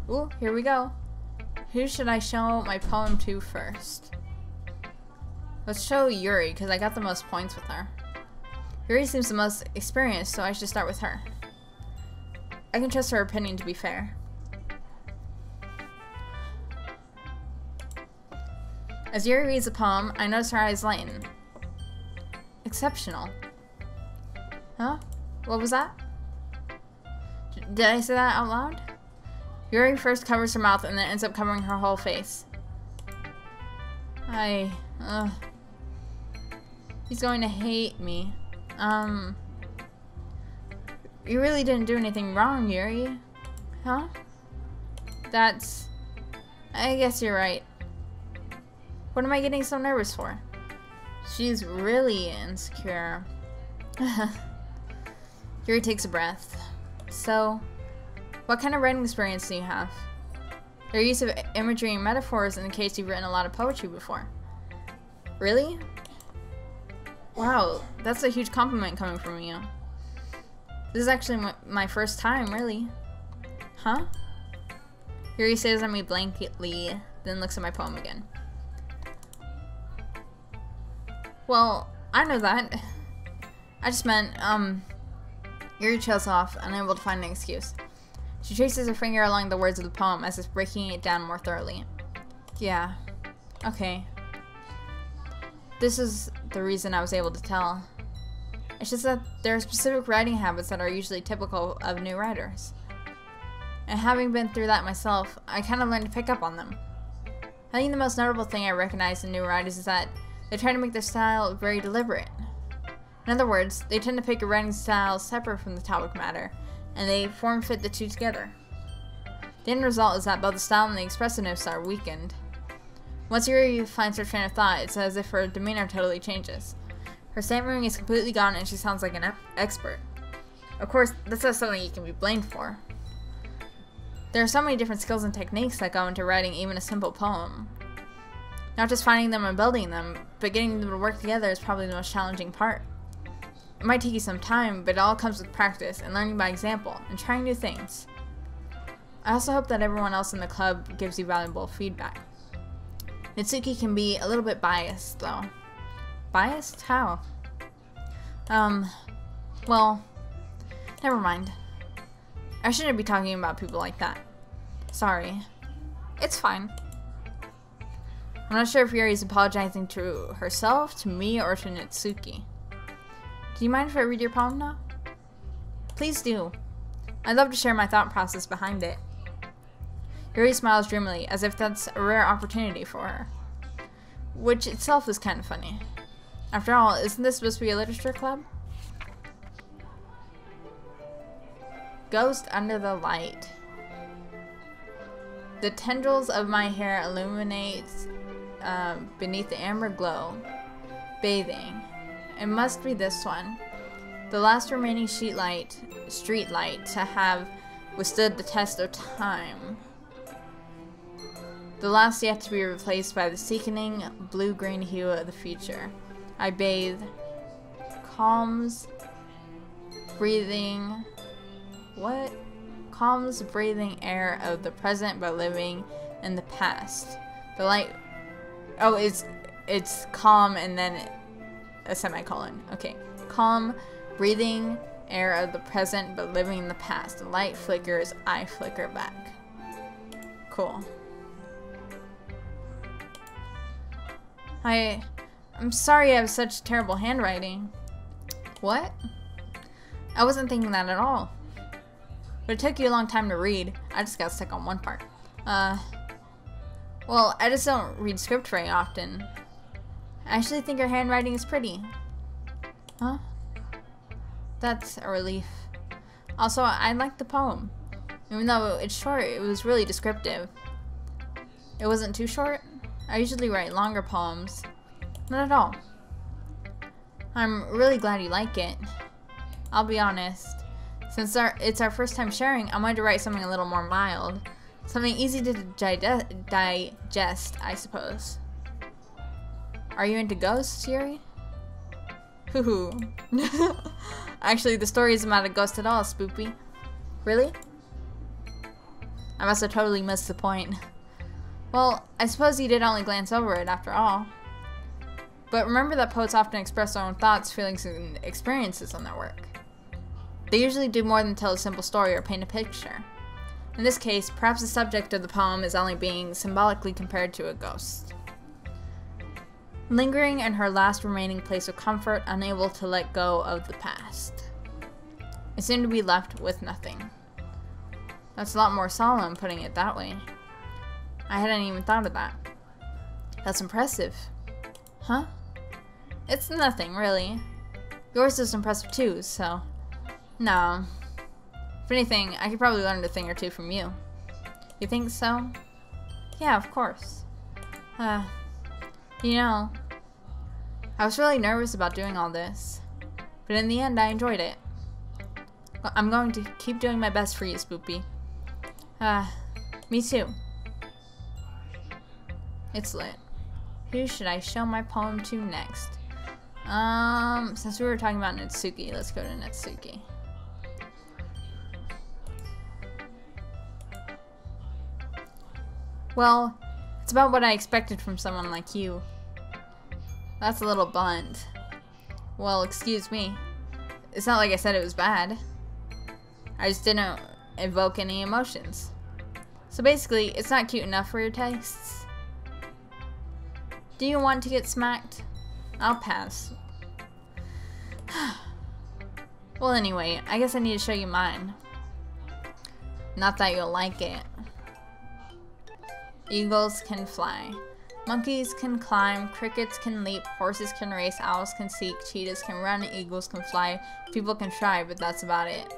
Ooh, here we go. Who should I show my poem to first? Let's show Yuri, because I got the most points with her. Yuri seems the most experienced, so I should start with her. I can trust her opinion to be fair. As Yuri reads the poem, I notice her eyes lighten. Exceptional. Huh? What was that? Did I say that out loud? Yuri first covers her mouth and then ends up covering her whole face. He's going to hate me. You really didn't do anything wrong, Yuri. Huh? I guess you're right. What am I getting so nervous for? She's really insecure. Yuri takes a breath. So, what kind of writing experience do you have? Your use of imagery and metaphors indicates you've written a lot of poetry before. Really? Wow, that's a huge compliment coming from you. This is actually my first time, really. Huh? Yuri stares at me blankly, then looks at my poem again. Well, I know that. I just meant, Yuri trails off, unable to find an excuse. She traces her finger along the words of the poem as if breaking it down more thoroughly. Yeah. Okay. This is the reason I was able to tell. It's just that there are specific writing habits that are usually typical of new writers. And having been through that myself, I kind of learned to pick up on them. I think the most notable thing I recognize in new writers is that they try to make their style very deliberate. In other words, they tend to pick a writing style separate from the topic matter, and they form-fit the two together. The end result is that both the style and the expressiveness are weakened. Once Yuri finds her train of thought, it's as if her demeanor totally changes. Her stammering is completely gone and she sounds like an expert. Of course, that's not something you can be blamed for. There are so many different skills and techniques that go into writing even a simple poem. Not just finding them and building them, but getting them to work together is probably the most challenging part. It might take you some time, but it all comes with practice and learning by example and trying new things. I also hope that everyone else in the club gives you valuable feedback. Natsuki can be a little bit biased, though. Biased? How? Well, never mind. I shouldn't be talking about people like that. Sorry. It's fine. I'm not sure if Yuri's apologizing to herself, to me, or to Natsuki. Do you mind if I read your poem now? Please do. I'd love to share my thought process behind it. Yuri smiles dreamily, as if that's a rare opportunity for her. Which itself is kind of funny. After all, isn't this supposed to be a literature club? Ghost under the light. The tendrils of my hair illuminate beneath the amber glow. Bathing. It must be this one. The last remaining street light to have withstood the test of time. The last yet to be replaced by the sickening blue-green hue of the future. I bathe. Calms. Breathing. What? Calms breathing air of the present but living in the past. The light. Oh, it's calm and then a semicolon. Okay. Calm breathing air of the present but living in the past. The light flickers, I flicker back. Cool. I'm sorry I have such terrible handwriting. What? I wasn't thinking that at all. But it took you a long time to read. I just got stuck on one part. Well, I just don't read script very often. I actually think your handwriting is pretty. Huh? That's a relief. Also, I liked the poem. Even though it's short, it was really descriptive. It wasn't too short? I usually write longer poems. Not at all. I'm really glad you like it. I'll be honest. Since it's our first time sharing, I wanted to write something a little more mild. Something easy to digest, I suppose. Are you into ghosts, Yuri? Hoo-hoo. Actually, the story isn't about a ghost at all, Spoopy. Really? I must have totally missed the point. Well, I suppose you did only glance over it after all. But remember that poets often express their own thoughts, feelings, and experiences on their work. They usually do more than tell a simple story or paint a picture. In this case, perhaps the subject of the poem is only being symbolically compared to a ghost. Lingering in her last remaining place of comfort, unable to let go of the past. I seem to be left with nothing. That's a lot more solemn, putting it that way. I hadn't even thought of that. That's impressive. Huh? It's nothing, really. Yours is impressive too, so... No. If anything, I could probably learn a thing or two from you. You think so? Yeah, of course. You know, I was really nervous about doing all this, but in the end I enjoyed it. I'm going to keep doing my best for you, Spoopy. Me too. It's lit. Who should I show my poem to next? Since we were talking about Natsuki, let's go to Natsuki. Well, it's about what I expected from someone like you. That's a little blunt. Well, excuse me. It's not like I said it was bad. I just didn't evoke any emotions. So basically, it's not cute enough for your tastes. Do you want to get smacked? I'll pass. Well, anyway, I guess I need to show you mine. Not that you'll like it. Eagles can fly. Monkeys can climb. Crickets can leap. Horses can race. Owls can seek. Cheetahs can run. Eagles can fly. People can try, but that's about it.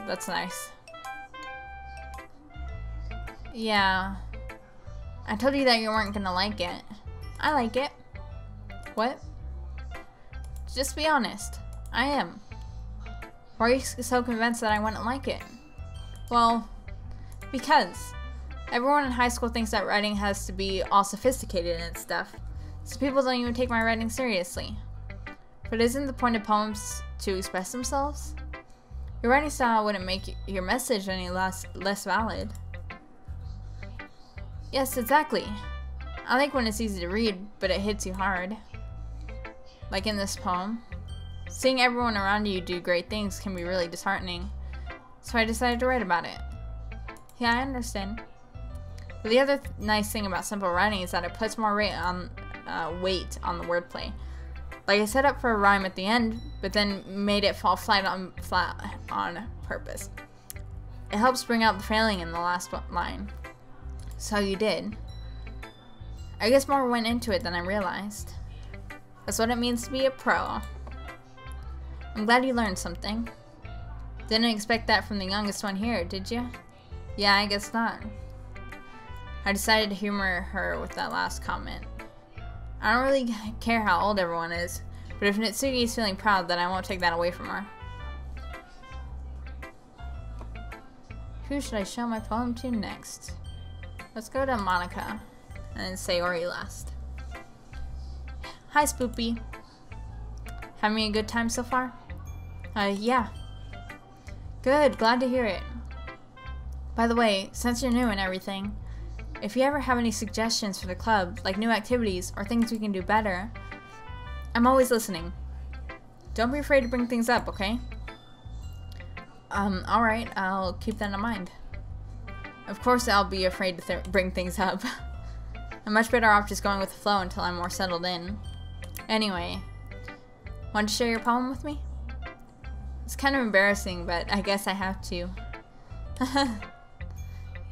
That's nice. Yeah. I told you that you weren't gonna like it. I like it. What? Just be honest. I am. Why are you so convinced that I wouldn't like it? Well, because everyone in high school thinks that writing has to be all sophisticated and stuff, so people don't even take my writing seriously. But isn't the point of poems to express themselves? Your writing style wouldn't make your message any less valid. Yes, exactly. I like when it's easy to read, but it hits you hard. Like in this poem. Seeing everyone around you do great things can be really disheartening, so I decided to write about it. Yeah, I understand. But the other nice thing about simple writing is that it puts more weight on the wordplay. Like I set up for a rhyme at the end, but then made it fall flat on purpose. It helps bring out the feeling in the last line. So you did. I guess more went into it than I realized. That's what it means to be a pro. I'm glad you learned something. Didn't expect that from the youngest one here, did you? Yeah, I guess not. I decided to humor her with that last comment. I don't really care how old everyone is, but if Natsuki is feeling proud, then I won't take that away from her. Who should I show my poem to next? Let's go to Monica and Sayori last. Hi, Spoopy. Having a good time so far? Yeah. Good, glad to hear it. By the way, since you're new and everything, if you ever have any suggestions for the club, like new activities or things we can do better, I'm always listening. Don't be afraid to bring things up, okay? Alright, I'll keep that in mind. Of course I'll be afraid to bring things up. I'm much better off just going with the flow until I'm more settled in. Anyway, want to share your poem with me? It's kind of embarrassing, but I guess I have to.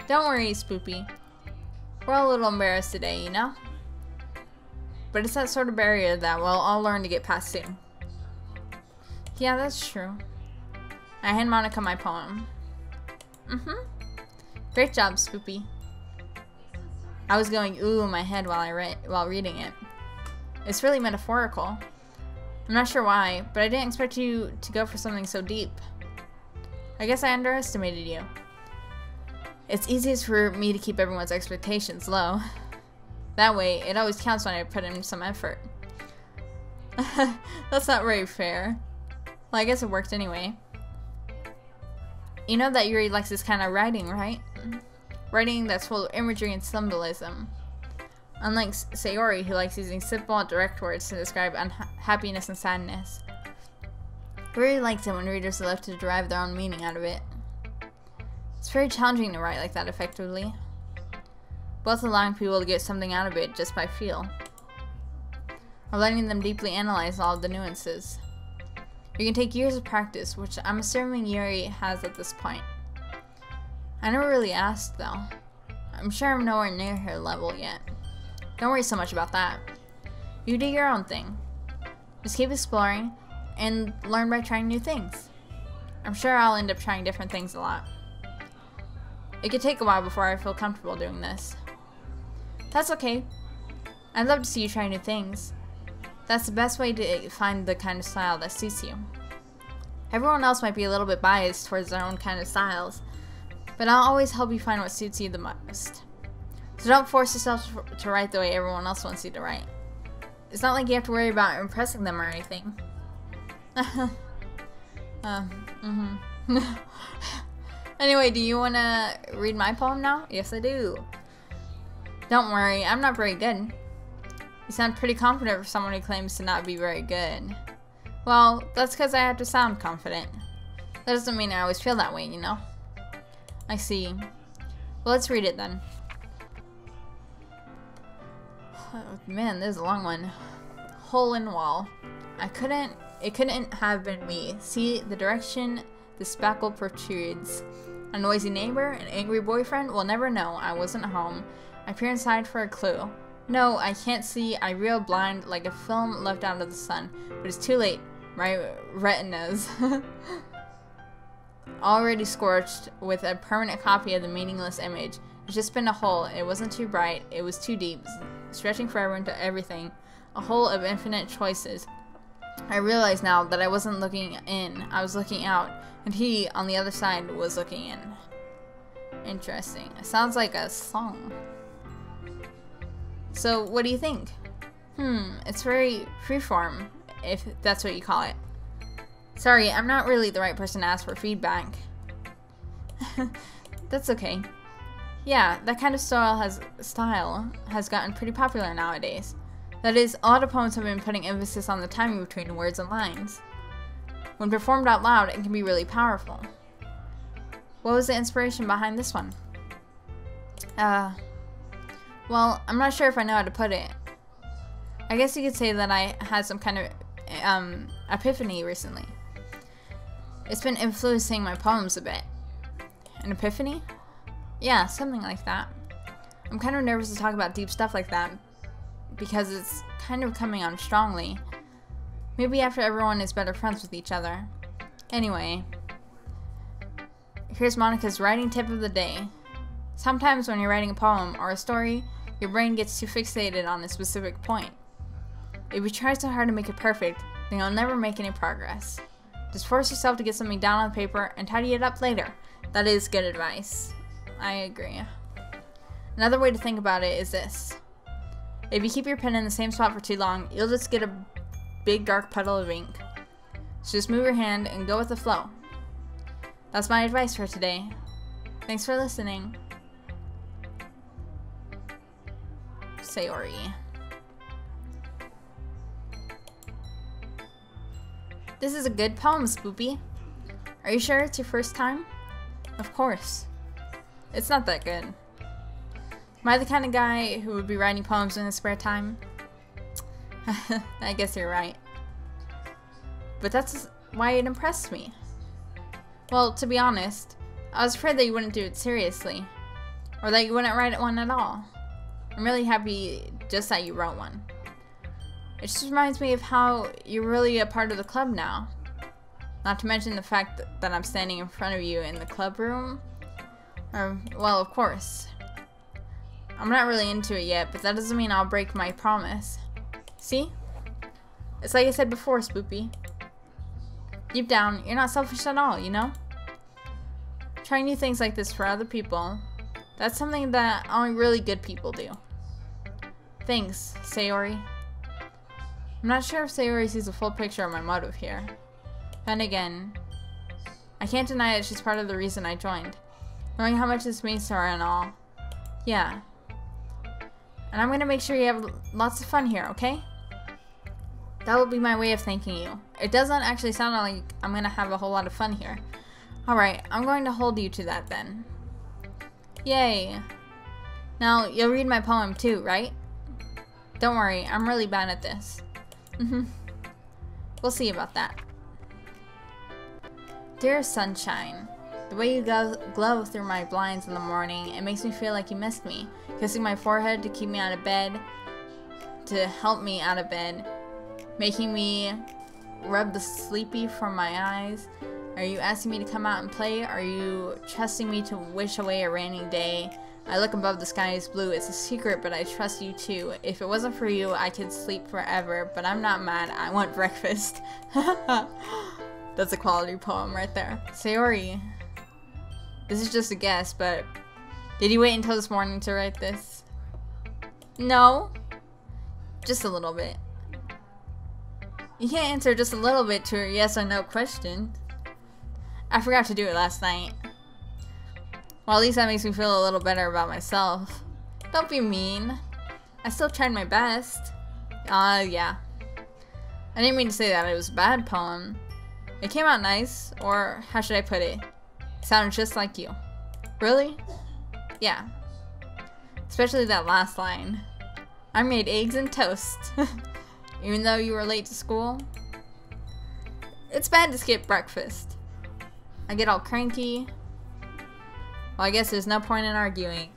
Don't worry, Spoopy. We're all a little embarrassed today, you know? But it's that sort of barrier that we'll all learn to get past soon. Yeah, that's true. I hand Monica my poem. Great job, Spoopy. I was going ooh in my head while reading it. It's really metaphorical. I'm not sure why, but I didn't expect you to go for something so deep. I guess I underestimated you. It's easiest for me to keep everyone's expectations low. That way, it always counts when I put in some effort. That's not very fair. Well, I guess it worked anyway. You know that Yuri likes this kind of writing, right? Writing that's full of imagery and symbolism. Unlike Sayori, who likes using simple, direct words to describe happiness and sadness. Yuri likes it when readers are left to derive their own meaning out of it. It's very challenging to write like that effectively, both allowing people to get something out of it just by feel, or letting them deeply analyze all of the nuances. You can take years of practice, which I'm assuming Yuri has at this point. I never really asked, though. I'm sure I'm nowhere near her level yet. Don't worry so much about that. You do your own thing. Just keep exploring, and learn by trying new things. I'm sure I'll end up trying different things a lot. It could take a while before I feel comfortable doing this. That's okay. I'd love to see you try new things. That's the best way to find the kind of style that suits you. Everyone else might be a little bit biased towards their own kind of styles, but I'll always help you find what suits you the most. So don't force yourself to write the way everyone else wants you to write. It's not like you have to worry about impressing them or anything. Anyway, do you want to read my poem now? Yes, I do. Don't worry, I'm not very good. You sound pretty confident for someone who claims to not be very good. Well, that's because I have to sound confident. That doesn't mean I always feel that way, you know? I see. Well, let's read it then. Oh, man, this is a long one. Hole in wall. It couldn't have been me. See the direction the spackle protrudes. A noisy neighbor, an angry boyfriend, will never know I wasn't home. I peer inside for a clue. No, I can't see. I reel blind like a film left out of the sun. But it's too late. My retinas. Already scorched with a permanent copy of the meaningless image. It's just been a hole. It wasn't too bright. It was too deep. Stretching forever into everything. A hole of infinite choices. I realize now that I wasn't looking in. I was looking out. And he, on the other side, was looking in. Interesting. It sounds like a song. So, what do you think? It's very freeform, if that's what you call it. Sorry, I'm not really the right person to ask for feedback. That's okay. Yeah, that kind of style has gotten pretty popular nowadays. That is, a lot of poems have been putting emphasis on the timing between words and lines. When performed out loud, it can be really powerful. What was the inspiration behind this one? Well, I'm not sure if I know how to put it. I guess you could say that I had some kind of epiphany recently. It's been influencing my poems a bit. An epiphany? Yeah, something like that. I'm kind of nervous to talk about deep stuff like that because it's kind of coming on strongly. Maybe after everyone is better friends with each other. Anyway, here's Monica's writing tip of the day. Sometimes when you're writing a poem or a story, your brain gets too fixated on a specific point. If you try so hard to make it perfect, then you'll never make any progress. Just force yourself to get something down on paper and tidy it up later. That is good advice. I agree. Another way to think about it is this. If you keep your pen in the same spot for too long, you'll just get a big dark puddle of ink. So just move your hand and go with the flow. That's my advice for today. Thanks for listening. Sayori. This is a good poem, Spoopy. Are you sure it's your first time? Of course. It's not that good. Am I the kind of guy who would be writing poems in his spare time? I guess you're right. But that's why it impressed me. Well, to be honest, I was afraid that you wouldn't do it seriously. Or that you wouldn't write one at all. I'm really happy just that you wrote one. It just reminds me of how you're really a part of the club now. Not to mention the fact that I'm standing in front of you in the club room. Well, of course. I'm not really into it yet, but that doesn't mean I'll break my promise. See? It's like I said before, Spoopy. Deep down, you're not selfish at all, you know? Trying new things like this for other people, that's something that only really good people do. Thanks, Sayori. I'm not sure if Sayori sees a full picture of my motive here. Then again, I can't deny it, she's part of the reason I joined. Knowing how much this means to her and all. Yeah. And I'm gonna make sure you have lots of fun here, okay? That will be my way of thanking you. It doesn't actually sound like I'm gonna have a whole lot of fun here. Alright, I'm going to hold you to that then. Yay. Now, you'll read my poem too, right? Don't worry, I'm really bad at this. We'll see about that. Dear sunshine, the way you glow through my blinds in the morning, it makes me feel like you missed me. Kissing my forehead to keep me out of bed, to help me out of bed, making me rub the sleepy from my eyes. Are you asking me to come out and play? Are you trusting me to wish away a rainy day? I look above, the sky is blue. It's a secret, but I trust you too. If it wasn't for you, I could sleep forever, but I'm not mad. I want breakfast. That's a quality poem right there. Sayori. This is just a guess, but did you wait until this morning to write this? No. Just a little bit. You can't answer just a little bit to a yes or no question. I forgot to do it last night. Well, at least that makes me feel a little better about myself. Don't be mean. I still tried my best. Yeah. I didn't mean to say that it was a bad poem. It came out nice, or how should I put it? It sounded just like you. Really? Yeah. Especially that last line. I made eggs and toast. Even though you were late to school. It's bad to skip breakfast. I get all cranky. Well, I guess there's no point in arguing.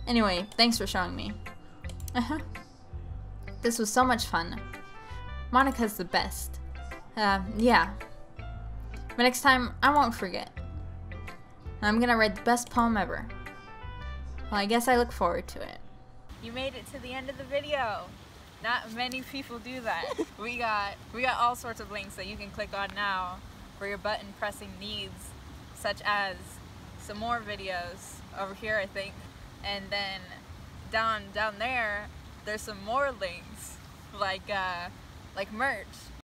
Anyway, thanks for showing me. This was so much fun. Monika's the best. Yeah. But next time, I won't forget. I'm gonna write the best poem ever. Well, I guess I look forward to it. You made it to the end of the video. Not many people do that. We got all sorts of links that you can click on now for your button pressing needs, such as some more videos over here, I think, and then down there there's some more links like merch.